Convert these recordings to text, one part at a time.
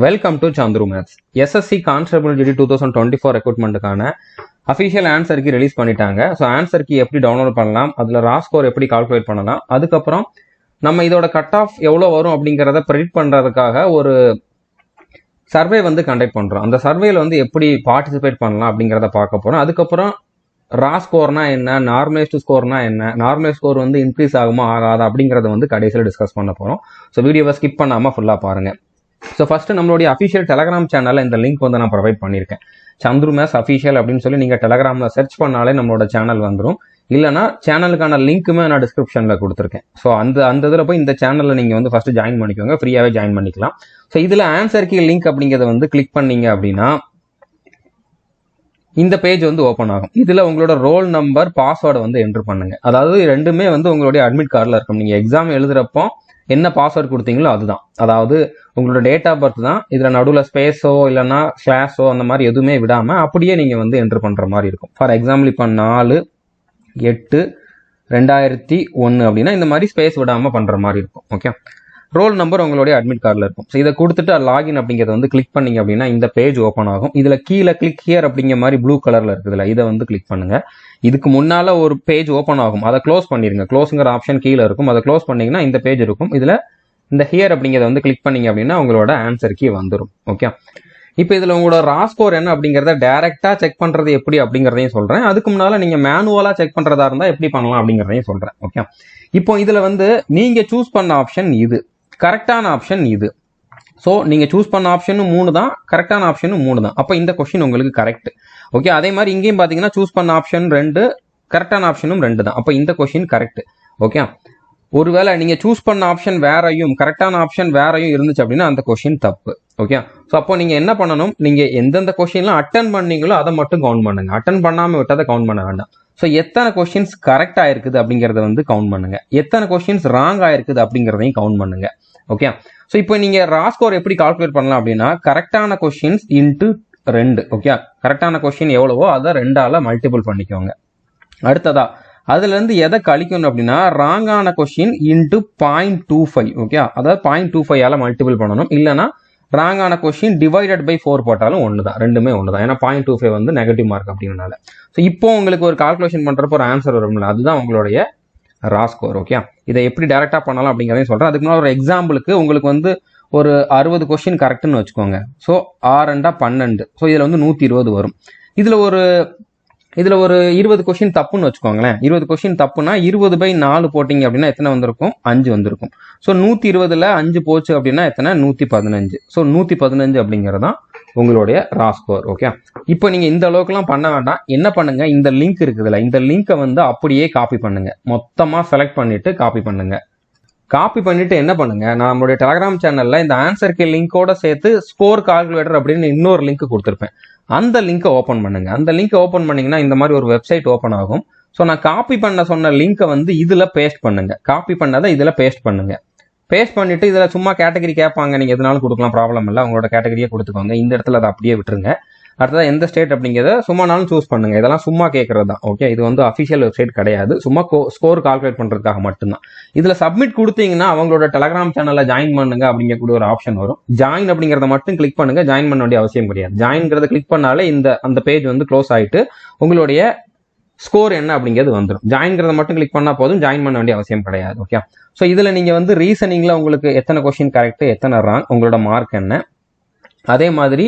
Welcome to Chandru maths. SSC constable GD 2024 ரெக்ரூட்மெண்ட்டுக்கான official answer key release பண்ணிட்டாங்க. So answer key எப்படி download பண்ணலாம், அதில் ரா ஸ்கோர் எப்படி கால்குலேட் பண்ணலாம், அதுக்கப்புறம் நம்ம இதோட கட் ஆஃப் எவ்வளோ வரும் அப்படிங்கிறத ப்ரெடிக்ட் பண்ணுறதுக்காக ஒரு சர்வே வந்து கண்டக்ட் பண்ணுறோம். அந்த சர்வேல வந்து எப்படி பார்ட்டிசிபேட் பண்ணலாம் அப்படிங்கிறத பார்க்க போகிறோம். அதுக்கப்புறம் ரா ஸ்கோர்னா என்ன, நார்மலைஸ்டு ஸ்கோர்னா என்ன, நார்மலைஸ் ஸ்கோர் வந்து இன்க்ரீஸ் ஆகுமா ஆகாதா அப்படிங்கிறத வந்து கடைசியில் டிஸ்கஸ் பண்ண போகிறோம். ஸோ வீடியோவை ஸ்கிப் பண்ணாமல் ஃபுல்லாக பாருங்கள். ஸோ ஃபஸ்ட்டு நம்மளுடைய அஃபிஷியல் டெலகிராம் சேனலில் இந்த லிங்க் வந்து நான் ப்ரொவைட் பண்ணியிருக்கேன். சந்துரு மேத்ஸ் அஃபிஷியல் அப்படின்னு சொல்லி நீங்கள் டெலகிராமில் சர்ச் பண்ணாலே நம்மளோட சேனல் வந்துடும். இல்லைனா சேனலுக்கான லிங்க்குமே நான் டிஸ்கிரிப்ஷனில் கொடுத்துருக்கேன். ஸோ அந்த இதில் போய் இந்த சேனலில் நீங்கள் வந்து ஃபஸ்ட்டு ஜாயின் பண்ணிக்கோங்க, ஃப்ரீயாகவே ஜாயின் பண்ணிக்கலாம். ஸோ இதில் ஆன்சர் கீ லிங்க் அப்படிங்கிறத வந்து கிளிக் பண்ணீங்க அப்படின்னா இந்த பேஜ் வந்து ஓப்பன் ஆகும். இதில் உங்களோட ரோல் நம்பர், பாஸ்வேர்டை வந்து என்ட்ரு பண்ணுங்க. அதாவது ரெண்டுமே வந்து உங்களுடைய அட்மிட் கார்டில் இருக்கும். நீங்கள் எக்ஸாம் எழுதுறப்போ என்ன பாஸ்வேர்டு கொடுத்தீங்களோ அதுதான், அதாவது உங்களோட டேட் ஆஃப் பர்த் தான். இதில் நடுவில் ஸ்பேஸோ இல்லைன்னா ஸ்லாஷோ அந்த மாதிரி எதுவுமே விடாமல் அப்படியே நீங்கள் வந்து என்ட்ரு பண்ணுற மாதிரி இருக்கும். ஃபார் எக்ஸாம்பிள் இப்போ 4/8/2001 அப்படின்னா இந்த மாதிரி ஸ்பேஸ் விடாமல் பண்ணுற மாதிரி இருக்கும். ஓகே, ரோல் நம்பர் உங்களுடைய அட்மிட் கார்டில் இருக்கும். ஸோ இதை கொடுத்துட்டு லாகின் அப்படிங்கிறத வந்து கிளிக் பண்ணீங்க அப்படின்னா இந்த பேஜ் ஓப்பன் ஆகும். இதில் கீழே கிளிக் ஹியர் அப்படிங்கிற மாதிரி ப்ளூ கலரில் இருக்குதுல்ல, இதை வந்து கிளிக் பண்ணுங்க. இதுக்கு முன்னால் ஒரு பேஜ் ஓப்பன் ஆகும், அதை க்ளோஸ் பண்ணிடுங்க. க்ளோஸுங்கிற ஆப்ஷன் கீழே இருக்கும், அதை க்ளோஸ் பண்ணிங்கன்னா இந்த பேஜ் இருக்கும். இதில் இந்த ஹியர் அப்படிங்கிறத வந்து கிளிக் பண்ணீங்க அப்படின்னா உங்களோட ஆன்சர் கீ வந்துடும். ஓகே, இப்போ இதில் உங்களோட ரா ஸ்கோர் என்ன அப்படிங்கிறத டேரெக்டாக செக் பண்ணுறது எப்படி அப்படிங்கிறதையும் சொல்கிறேன். அதுக்கு முன்னால் நீங்கள் மேனுவலாக செக் பண்ணுறதா இருந்தால் எப்படி பண்ணலாம் அப்படிங்கிறதையும் சொல்கிறேன். ஓகே, இப்போ இதில் வந்து நீங்கள் சூஸ் பண்ண ஆப்ஷன் இது, கரெக்டான ஆப்ஷன் இது. ஸோ நீங்கள் சூஸ் பண்ண ஆப்ஷனும் 3 தான், கரெக்டான ஆப்ஷனும் 3 தான். அப்போ இந்த கொஸ்டின் உங்களுக்கு கரெக்ட். ஓகே, அதே மாதிரி இங்கேயும் பார்த்தீங்கன்னா சூஸ் பண்ண ஆப்ஷன் 2, கரெக்டான ஆப்ஷனும் 2 தான். அப்போ இந்த கொஸ்டின் கரெக்ட். ஓகே, ஒருவேளை நீங்கள் சூஸ் பண்ண ஆப்ஷன் வேறையும் கரெக்டான ஆப்ஷன் வேறையும் இருந்துச்சு அப்படின்னா அந்த கொஸ்டின் தப்பு. ஓகே, ஸோ அப்போ நீங்கள் என்ன பண்ணணும், நீங்கள் எந்தெந்த கொஸ்டின்லாம் அட்டன் பண்ணீங்களோ அதை மட்டும் கவுண்ட் பண்ணுங்க. அட்டன் பண்ணாமல் விட்டதை கவுண்ட் பண்ண வேண்டாம். ஸோ எத்தனை கொஸ்டின்ஸ் கரெக்ட் ஆயிருக்குது அப்படிங்கிறத வந்து கவுண்ட் பண்ணுங்க, எத்தனை கொஸ்டின்ஸ் ராங் ஆயிருக்குது அப்படிங்கிறதையும் கவுண்ட் பண்ணுங்க. ஓகே, ஸோ இப்போ நீங்கள் ரா ஸ்கோர் எப்படி கால்குலேட் பண்ணலாம் அப்படின்னா கரெக்டான கொஸ்டின்ஸ் இன்ட்டு 2. ஓகே, கரெக்டான கொஸ்டின் எவ்வளவோ அதை 2ஆல் மல்டிபிள் பண்ணிக்கோங்க. அடுத்ததா அதுலேருந்து எதை கழிக்கணும் அப்படின்னா ராங்கான கொஸ்டின் இன்ட்டு 0.25. ஓகே, அதாவது 0.25ஆல் மல்டிபிள் பண்ணணும். இல்லைனா ராங்கான கொஸ்டின் டிவைடட் பை 4 போட்டாலும் ஒன்று தான், ரெண்டுமே ஒன்று தான். ஏன்னா 0.25 வந்து நெகட்டிவ் மார்க் அப்படின்னால. ஸோ இப்போ உங்களுக்கு ஒரு கால்குலேஷன் பண்ணுறப்போ ஒரு ஆன்சர் வரும்ல, அதுதான் உங்களுடைய ரா ஸ்கோர். ஓகே, இதை எப்படி டேரெக்டாக பண்ணலாம் அப்படிங்கிறதையும் சொல்கிறேன். அதுக்கு முன்னாடி ஒரு எக்ஸாம்பிளுக்கு உங்களுக்கு வந்து ஒரு 60 கொஸ்டின் கரெக்டுன்னு வச்சுக்கோங்க. ஸோ 6×12, ஸோ இதில் வந்து 120 வரும். இதில் ஒரு 20 கொஸ்டின் தப்புன்னு வச்சுக்கோங்களேன். 20 கொஸ்டின் தப்புனா 20/4 போட்டிங்க அப்படின்னா எத்தனை வந்திருக்கும், 5 வந்திருக்கும். ஸோ 120ல் 5 போச்சு அப்படின்னா எத்தனை, 115. ஸோ 115 அப்படிங்கிறதான் உங்களுடைய ரா ஸ்கோர். ஓகே, இப்போ நீங்கள் இந்த அளவுக்குலாம் பண்ண வேண்டாம். என்ன பண்ணுங்க, இந்த லிங்க் இருக்குதுல்ல, இந்த லிங்கை வந்து அப்படியே காப்பி பண்ணுங்க. மொத்தமாக செலக்ட் பண்ணிட்டு காப்பி பண்ணுங்க. காப்பி பண்ணிட்டு என்ன பண்ணுங்க, நான் நம்மளுடைய டெலகிராம் சேனல்ல இந்த ஆன்சர் கீ லிங்கோட சேர்த்து ஸ்கோர் கால்குலேட்டர் அப்படின்னு இன்னொரு லிங்க் கொடுத்துருப்பேன். அந்த லிங்கை ஓப்பன் பண்ணுங்க. அந்த லிங்கை ஓப்பன் பண்ணீங்கன்னா இந்த மாதிரி ஒரு வெப்சைட் ஓப்பன் ஆகும். ஸோ நான் காப்பி பண்ண சொன்ன லிங்கை வந்து இதில் பேஸ்ட் பண்ணுங்க. காப்பி பண்ணதை இதில் பேஸ்ட் பண்ணுங்க. பேஸ்ட் பண்ணிட்டு இதில் சும்மா கேட்டகரி கேட்பாங்க, நீங்கள் எதுனாலும் கொடுக்கலாம், ப்ராப்ளம் இல்லை. உங்களோட கேட்டகரியே கொடுத்துக்கோங்க. இந்த இடத்துல அதை அப்படியே விட்டுருங்க. அடுத்ததாக எந்த ஸ்டேட் அப்படிங்கிறத சும்மானாலும் சூஸ் பண்ணுங்க. இதெல்லாம் சும்மா கேட்கறது தான். ஓகே, இது வந்து அஃபிஷியல் வெப்சைட் கிடையாது, சும்மா ஸ்கோர் கால்குலேட் பண்ணுறதுக்காக மட்டும்தான். இதில் சப்மிட் கொடுத்தீங்கன்னா அவங்களோட டெலகிராம் சேனலில் ஜாயின் பண்ணுங்க அப்படிங்கக்கூடிய ஒரு ஆப்ஷன் வரும். ஜாயின் அப்படிங்கிறத மட்டும் கிளிக் பண்ணுங்க, ஜாயின் பண்ண வேண்டிய அவசியம் கிடையாது. ஜாயின்ங்கிறத கிளிக் பண்ணாலே அந்த பேஜ் வந்து க்ளோஸ் ஆகிட்டு உங்களுடைய ஸ்கோர் என்ன அப்படிங்கிறது வந்துடும். ஜாயின்கிறத மட்டும் கிளிக் பண்ணால் போதும், ஜாயின் பண்ண வேண்டிய அவசியம் கிடையாது. ஓகே, ஸோ இதில் நீங்கள் வந்து ரீசனிங்கில் உங்களுக்கு எத்தனை கொஸ்டின் கரெக்ட், எத்தனை ராங், உங்களோட மார்க் என்ன, அதே மாதிரி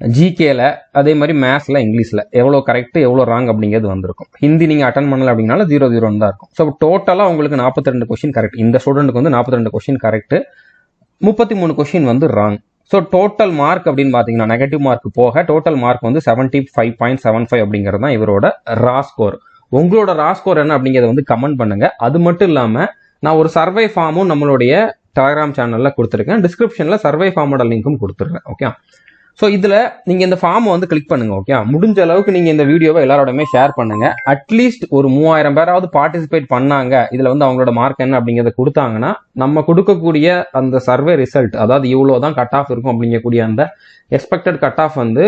ஜிகேல, அதே மாதிரி மேத்ஸில், இங்கிலீஷில் எவ்வளோ கரெக்ட் எவ்வளோ ராங் அப்படிங்கிறது வந்திருக்கும். ஹிந்தி நீங்கள் அட்டன் பண்ணல அப்படின்னால 0-0 தான் இருக்கும். ஸோ டோட்டலாக உங்களுக்கு 42 கொஸ்டின் கரெக்ட். இந்த ஸ்டூடெண்ட்டுக்கு வந்து 42 கொஸ்டின் கரெக்ட், 33 கொஸ்டின் வந்து ராங். ஸோ டோட்டல் மார்க் அப்படின்னு பார்த்தீங்கன்னா நெகட்டிவ் மார்க் போக டோட்டல் மார்க் வந்து 75.75 அப்படிங்கிறது தான் இவரோட ரா ஸ்கோர். உங்களோட ரா ஸ்கோர் என்ன அப்படிங்கிறத வந்து கமெண்ட் பண்ணுங்க. அது மட்டும் இல்லாமல் நான் ஒரு சர்வே ஃபார்மும் நம்மளுடைய டெலகிராம் சேனலில் கொடுத்துருக்கேன். டிஸ்கிரிப்ஷனில் சர்வே ஃபார்மோட லிங்க்கும் கொடுத்துருக்கேன். ஓகே, ஸோ இதில் நீங்கள் இந்த ஃபார்மை வந்து கிளிக் பண்ணுங்க. ஓகே, முடிஞ்ச அளவுக்கு நீங்கள் இந்த வீடியோவை எல்லாரோடமே ஷேர் பண்ணுங்க. அட்லீஸ்ட் ஒரு 3000 பேராவது பார்ட்டிசிபேட் பண்ணாங்க, இதில் வந்து அவங்களோட மார்க் என்ன அப்படிங்கிறத கொடுத்தாங்கன்னா நம்ம கொடுக்கக்கூடிய அந்த சர்வே ரிசல்ட், அதாவது இவ்வளோ தான் கட் ஆஃப் இருக்கும் அப்படிங்கக்கூடிய அந்த எக்ஸ்பெக்டட் கட் ஆஃப் வந்து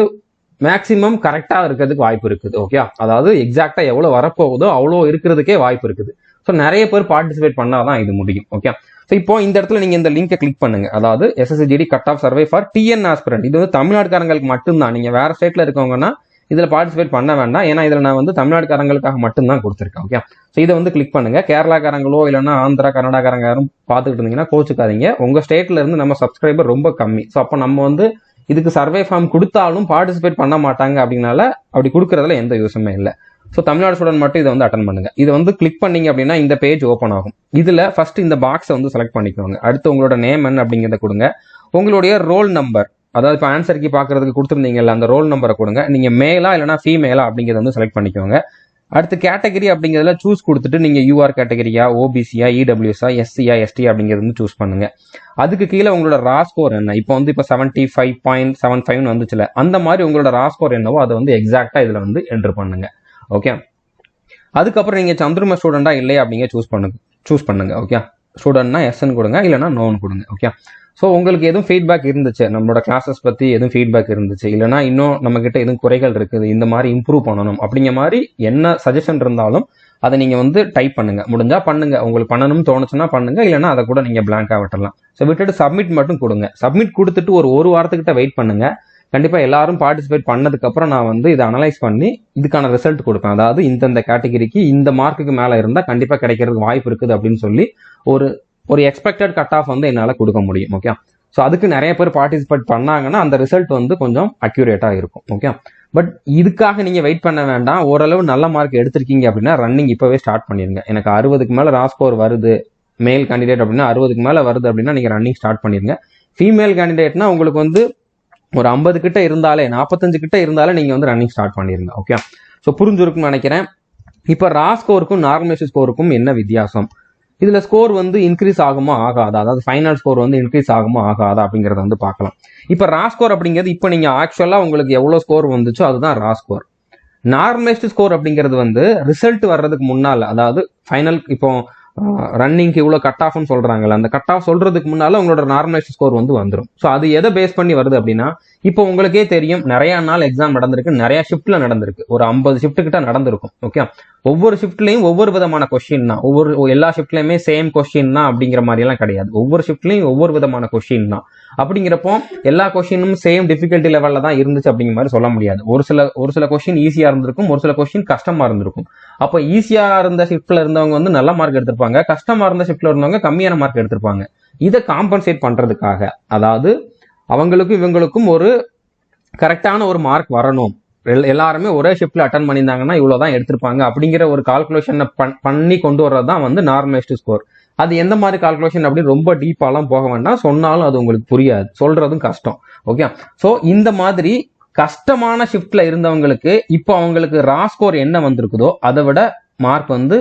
மேக்ஸிமம் கரெக்டாக இருக்கிறதுக்கு வாய்ப்பு இருக்குது. ஓகே, அதாவது எக்ஸாக்டாக எவ்வளோ வரப்போகுதோ அவ்வளோ இருக்கிறதுக்கே வாய்ப்பு இருக்குது. ஸோ நிறைய பேர் பார்ட்டிசிபேட் பண்ணாதான் இது முடியும். ஓகே, ஸோ இப்போ இந்த இடத்துல நீங்க இந்த லிங்கை கிளிக் பண்ணுங்க. அதாவது SSCGD cut off survey for TN aspirant. இது வந்து தமிழ்நாட்டுக்காரங்களுக்கு மட்டும்தான். நீங்க வேற ஸ்டேட்ல இருக்கவங்கன்னா இதுல பார்ட்டிசிபேட் பண்ண வேண்டாம். ஏன்னா இதுல நான் வந்து தமிழ்நாட்டுக்காரங்களுக்காக மட்டும்தான் கொடுத்துருக்கேன். ஓகே, ஸோ இதை வந்து கிளிக் பண்ணுங்க. கேரளாக்காரங்களோ இல்லைன்னா ஆந்திரா கர்நாடகாரங்க யாரும் பார்த்துக்கிட்டு இருந்தீங்கன்னா கோச்சுக்காதீங்க. உங்க ஸ்டேட்ல இருந்து நம்ம சப்ஸ்கிரைபர் ரொம்ப கம்மி. ஸோ அப்போ நம்ம வந்து இதுக்கு சர்வே ஃபார்ம் கொடுத்தாலும் பார்ட்டிசிபேட் பண்ண மாட்டாங்க. அப்படின்னால அப்படி கொடுக்கறதுல எந்த யூஸுமே இல்லை. ஸோ தமிழ்நாடு ஸ்டூடெண்ட் மட்டும் இதை வந்து அட்டன் பண்ணுங்க. இதை வந்து கிளிக் பண்ணீங்க அப்படின்னா இந்த பேஜ் ஓப்பன் ஆகும். இதுல ஃபர்ஸ்ட் இந்த பாக்ஸை வந்து செலக்ட் பண்ணிக்கோங்க. அடுத்து உங்களோட நேம் என்ன அப்படிங்கிறத கொடுங்க. உங்களுடைய ரோல் நம்பர், அதாவது இப்போ ஆன்சர் கீ பார்க்கறதுக்கு கொடுத்துருந்தீங்கல்ல அந்த ரோல் நம்பரை கொடுங்க. நீங்க மேலா இல்லைனா ஃபீமேலா அப்படிங்கிறத வந்து செலக்ட் பண்ணிக்கோங்க. அடுத்து கேட்டகரி அப்படிங்கிறதுல சூஸ் கொடுத்துட்டு நீங்க யூஆர் கேட்டகரியா, ஓபிசியா, இடபிள்யூஎஸ்ஆ, எஸ்சியா, எஸ்டி அப்படிங்கிறது வந்து சூஸ் பண்ணுங்க. அதுக்கு கீழே உங்களோட ரா ஸ்கோர் என்ன, இப்போ வந்து இப்போ 75.75 வந்துச்சுல, அந்த மாதிரி உங்களோட ரா ஸ்கோர் என்னவோ அதை வந்து எக்ஸாக்டா இதுல வந்து என்டர் பண்ணுங்க. ஓகே, அதுக்கப்புறம் நீங்க சந்திரம ஸ்டூடெண்டா இல்லையா அப்படிங்க சூஸ் பண்ணுங்க. ஓகே, ஸ்டூடெண்ட்னா எஸ்ன்னு கொடுங்க, இல்லைன்னா நோன்னு கொடுங்க. ஓகே, ஸோ உங்களுக்கு எதுவும் ஃபீட்பேக் இருந்துச்சு, நம்மளோட கிளாஸஸ் பத்தி எதுவும் ஃபீட்பேக் இருந்துச்சு, இல்லைனா இன்னும் நம்ம கிட்ட எதுவும் குறைகள் இருக்குது, இந்த மாதிரி இம்ப்ரூவ் பண்ணணும் அப்படிங்கிற மாதிரி என்ன சஜஷன் இருந்தாலும் அதை நீங்க வந்து டைப் பண்ணுங்க. முடிஞ்சா பண்ணுங்க, உங்களுக்கு பண்ணணும்னு தோணுச்சுன்னா பண்ணுங்க, இல்லைன்னா அதை கூட நீங்க பிளாங்கா விட்டுடலாம். ஸோ விட்டுட்டு சப்மிட் மட்டும் கொடுங்க. சப்மிட் கொடுத்துட்டு ஒரு வாரத்துக்கிட்ட வெயிட் பண்ணுங்க. கண்டிப்பா எல்லாரும் பார்ட்டிசிபேட் பண்ணதுக்கு அப்புறம் நான் வந்து இதை அனலைஸ் பண்ணி இதுக்கான ரிசல்ட் கொடுப்பேன். அதாவது இந்த கேட்டகரிக்கு இந்த மார்க்குக்கு மேல இருந்தா கண்டிப்பா கிடைக்கிறதுக்கு வாய்ப்பு இருக்குது அப்படின்னு சொல்லி ஒரு எக்ஸ்பெக்டட் கட் ஆஃப் வந்து என்னால கொடுக்க முடியும். ஓகே, ஸோ அதுக்கு நிறைய பேர் பார்ட்டிசிபேட் பண்ணாங்கன்னா அந்த ரிசல்ட் வந்து கொஞ்சம் அக்யூரேட்டா இருக்கும். ஓகே, பட் இதுக்காக நீங்க வெயிட் பண்ண வேண்டாம். ஓரளவு நல்ல மார்க் எடுத்திருக்கீங்க அப்படின்னா ரன்னிங் இப்பவே ஸ்டார்ட் பண்ணிருங்க. எனக்கு 60க்கு மேல ரா ஸ்கோர் வருது, மேல் கேண்டிடேட் அப்படின்னா 60க்கு மேல வருது அப்படின்னா நீங்க ரன்னிங் ஸ்டார்ட் பண்ணிருங்க. ஃபீமேல் கேண்டிடேட்னா உங்களுக்கு வந்து ஒரு 50 கிட்ட இருந்தாலே, 45 கிட்ட இருந்தாலே நீங்க வந்து ரன்னிங் ஸ்டார்ட் பண்ணிருங்க. ஓகே, ஸோ புரிஞ்சிருக்கும்னு நினைக்கிறேன். இப்போ ரா ஸ்கோருக்கும் நார்மலைஸ்டு ஸ்கோருக்கும் என்ன வித்தியாசம், இதுல ஸ்கோர் வந்து இன்க்ரீஸ் ஆகுமா ஆகாதா, அதாவது ஃபைனல் ஸ்கோர் வந்து இன்க்ரீஸ் ஆகுமா ஆகாதா அப்படிங்கறத வந்து பார்க்கலாம். இப்போ ரா ஸ்கோர் அப்படிங்கிறது இப்போ நீங்க ஆக்சுவலா உங்களுக்கு எவ்வளவு ஸ்கோர் வந்துச்சோ அதுதான் ரா ஸ்கோர். நார்மலைஸ்டு ஸ்கோர் அப்படிங்கிறது வந்து ரிசல்ட் வர்றதுக்கு முன்னால, அதாவது ஃபைனல் இப்போ ரன்னிங்க்கு இவ்வளோ கட் ஆஃப்னு சொல்றாங்கல்ல, அந்த கட் ஆஃப் சொல்றதுக்கு முன்னால உங்களோட நார்மலைஸ்டு ஸ்கோர் வந்து வந்துடும். ஸோ அது எதை பேஸ் பண்ணி வருது அப்படின்னா, இப்போ உங்களுக்கே தெரியும் நிறைய நாள் எக்ஸாம் நடந்திருக்கு, நிறைய ஷிஃப்ட்ல நடந்திருக்கு, ஒரு 50 ஷிஃப்ட் கிட்ட நடந்திருக்கும். ஓகே, ஒவ்வொரு ஷிஃப்ட்லயும் ஒவ்வொரு விதமான கொஸ்டின் தான், எல்லா ஷிஃப்ட்லயுமே சேம் கொஸ்டின் தான் அப்படிங்கிற மாதிரி எல்லாம் கிடையாது. ஒவ்வொரு ஷிஃப்ட்லயும் ஒவ்வொரு விதமான கொஸ்டின் தான். அப்படிங்கிறப்போ எல்லா கொஸ்டினும் சேம் டிஃபிகல்ட்டி லெவல்ல தான் இருந்துச்சு அப்படிங்கிற மாதிரி சொல்ல முடியாது. ஒரு சில கொஸ்டின் ஈஸியா இருந்திருக்கும், ஒரு சில கொஸ்டின் கஷ்டமா இருந்திருக்கும். அப்போ ஈஸியா இருந்த ஷிஃப்ட்ல இருந்தவங்க வந்து நல்ல மார்க் எடுத்திருப்பாங்க, கஷ்டமா இருந்த ஷிஃப்ட்ல இருந்தவங்க கம்மியான மார்க் எடுத்திருப்பாங்க. இதை காம்பன்சேட் பண்றதுக்காக, அதாவது அவங்களுக்கும் இவங்களுக்கும் ஒரு கரெக்டான ஒரு மார்க் வரணும், எல்லாருமே ஒரே ஷிஃப்ட்ல அட்டன் பண்ணியிருந்தாங்கன்னா இவ்வளவுதான் எடுத்திருப்பாங்க அப்படிங்கிற ஒரு கால்குலேஷனை பண்ணி கொண்டு வர்றது தான் வந்து நார்மலைஸ்டு ஸ்கோர். அது எந்த மாதிரி கால்குலேஷன் அப்படின்னு ரொம்ப டீப்பாலாம் போக வேண்டாம், சொன்னாலும் அது உங்களுக்கு புரியாது, சொல்றதும் கஷ்டம். ஓகே, ஸோ இந்த மாதிரி கஷ்டமான ஷிஃப்ட்ல இருந்தவங்களுக்கு இப்போ அவங்களுக்கு ரா ஸ்கோர் என்ன வந்திருக்குதோ அதை விட மார்க் வந்து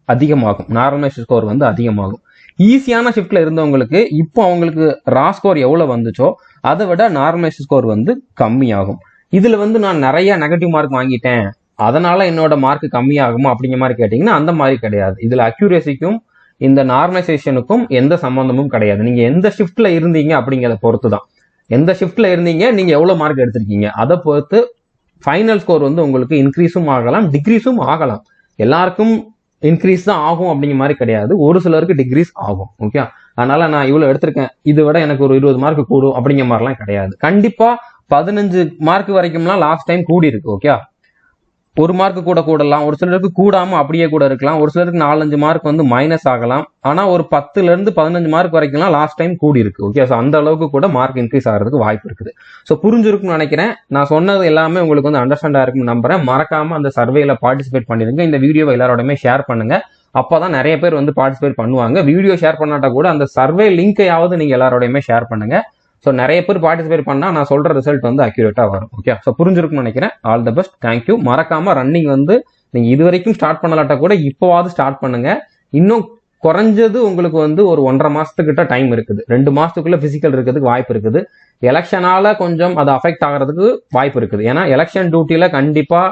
அதிகமாகும், நார்மலைஸ்டு ஸ்கோர் வந்து அதிகமாகும். ஈஸியான ஷிஃப்ட்ல இருந்தவங்களுக்கு இப்போ அவங்களுக்கு ரா ஸ்கோர் எவ்வளவு வந்துச்சோ அதை விட நார்மலைஸ்டு ஸ்கோர் வந்து கம்மியாகும். இதுல வந்து நான் நிறைய நெகட்டிவ் மார்க் வாங்கிட்டேன் அதனால என்னோட மார்க் கம்மியாகுமா அப்படிங்கிற மாதிரி கேட்டீங்கன்னா அந்த மாதிரி கிடையாது. இதுல அக்யூரேசிக்கும் இந்த நார்மலைசேஷனுக்கும் எந்த சம்பந்தமும் கிடையாது. நீங்க எந்த ஷிஃப்ட்ல இருந்தீங்க அப்படிங்கிறத பொறுத்து தான், எந்த ஷிஃப்ட்ல இருந்தீங்க, நீங்க எவ்வளவு மார்க் எடுத்திருக்கீங்க அதை பொறுத்து ஃபைனல் ஸ்கோர் வந்து உங்களுக்கு இன்க்ரீஸும் ஆகலாம், டிக்ரீஸும் ஆகலாம். எல்லாருக்கும் இன்க்ரீஸ் தான் ஆகும் அப்படிங்கிற மாதிரி கிடையாது, ஒரு சிலருக்கு டிக்ரீஸ் ஆகும். ஓகே, அதனால நான் இவ்வளவு எடுத்திருக்கேன், இது விட எனக்கு ஒரு 20 மார்க் கூடும் அப்படிங்கிற மாதிரிலாம் கிடையாது. கண்டிப்பா 15 மார்க் வரைக்கும்லாம் லாஸ்ட் டைம் கூடி இருக்கு. ஓகே, ஒரு மார்க் கூட கூடலாம், ஒரு சிலருக்கு கூடாம அப்படியே கூட இருக்கலாம், ஒரு சிலருக்கு 4-5 மார்க் வந்து மைனஸ் ஆகலாம். ஆனா ஒரு 10ல இருந்து 15 மார்க் வரைக்கும்லாம் லாஸ்ட் டைம் கூடி இருக்கு. ஓகே, ஸோ அந்த அளவுக்கு கூட மார்க் இன்க்ரீஸ் ஆகிறதுக்கு வாய்ப்பு இருக்குது. ஸோ புரிஞ்சிருக்கும்னு நினைக்கிறேன். நான் சொன்னது எல்லாமே உங்களுக்கு வந்து அண்டர்ஸ்டாண்ட் ஆயிருக்குன்னு நம்புறேன். மறக்காம அந்த சர்வேல பார்ட்டிசிபேட் பண்ணிருங்க. இந்த வீடியோவை எல்லாரோடமே ஷேர் பண்ணுங்க, அப்பதான் நிறைய பேர் வந்து பார்ட்டிசிபேட் பண்ணுவாங்க. வீடியோ ஷேர் பண்ணாட்டா கூட அந்த சர்வே லிங்கையாவது நீங்க எல்லாரோடையுமே ஷேர் பண்ணுங்க. ஸோ நிறைய பேர் பார்ட்டிசிபேட் பண்ணா நான் சொல்ற ரிசல்ட் வந்து அக்யூரேட்டா வரும். ஓகே, ஸோ புரிஞ்சிருக்கும்னு நினைக்கிறேன். All the best, thank you. மறக்காம ரன்னிங் வந்து நீங்க இது வரைக்கும் ஸ்டார்ட் பண்ணலாட்டா கூட இப்போவாது ஸ்டார்ட் பண்ணுங்க. இன்னும் குறைஞ்சது உங்களுக்கு வந்து ஒரு 1.5 மாசத்துக்கிட்ட டைம் இருக்குது, 2 மாசத்துக்குள்ள பிசிக்கல் இருக்கிறதுக்கு வாய்ப்பு இருக்குது. எலெக்ஷனால கொஞ்சம் அது அஃபெக்ட் ஆகிறதுக்கு வாய்ப்பு இருக்குது. ஏன்னா எலெக்ஷன் டியூட்டியில கண்டிப்பா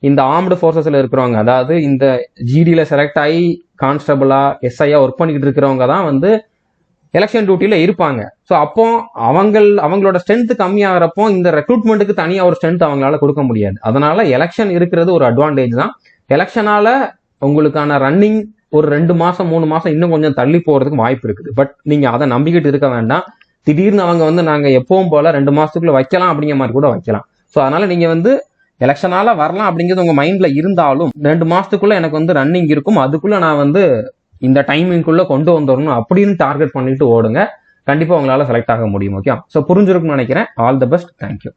இந்த ஆர்ம்டு ஃபோர்ஸஸ்ல இருக்கிறவங்க, அதாவது இந்த ஜிடியில செலக்ட் ஆகி கான்ஸ்டபிளா எஸ்ஐயா ஒர்க் பண்ணிக்கிட்டு இருக்கிறவங்க தான் வந்து எலெக்ஷன் டியூட்டியில இருப்பாங்க. ஸோ அப்போ அவங்களோட ஸ்ட்ரென்த் கம்மியாகிறப்போ இந்த ரெக்ரூட்மெண்ட்டுக்கு தனியாக ஒரு ஸ்ட்ரென்த் அவங்களால கொடுக்க முடியாது. அதனால எலெக்ஷன் இருக்கிறது ஒரு அட்வான்டேஜ் தான். எலெக்ஷனால உங்களுக்கான ரன்னிங் ஒரு 2 மாசம் 3 மாசம் இன்னும் கொஞ்சம் தள்ளி போறதுக்கு வாய்ப்பு இருக்குது. பட் நீங்க அதை நம்பிக்கிட்டு இருக்க வேண்டாம். திடீர்னு அவங்க வந்து நாங்க எப்பவும் போல 2 மாசத்துக்குள்ள வைக்கலாம் அப்படிங்கிற மாதிரி கூட வைக்கலாம். ஸோ அதனால நீங்க வந்து எலெக்ஷனால வரலாம் அப்படிங்கிறது உங்க மைண்ட்ல இருந்தாலும் 2 மாசத்துக்குள்ள எனக்கு வந்து ரன்னிங் இருக்கும், அதுக்குள்ள நான் வந்து இந்த டைமிங்குள்ள கொண்டு வந்துடணும் அப்படின்னு டார்கெட் பண்ணிட்டு ஓடுங்க. கண்டிப்பா உங்களால செலக்ட் ஆக முடியும். ஓகே, ஸோ புரிஞ்சிருக்கும்னு நினைக்கிறேன். All the best. தேங்க்யூ.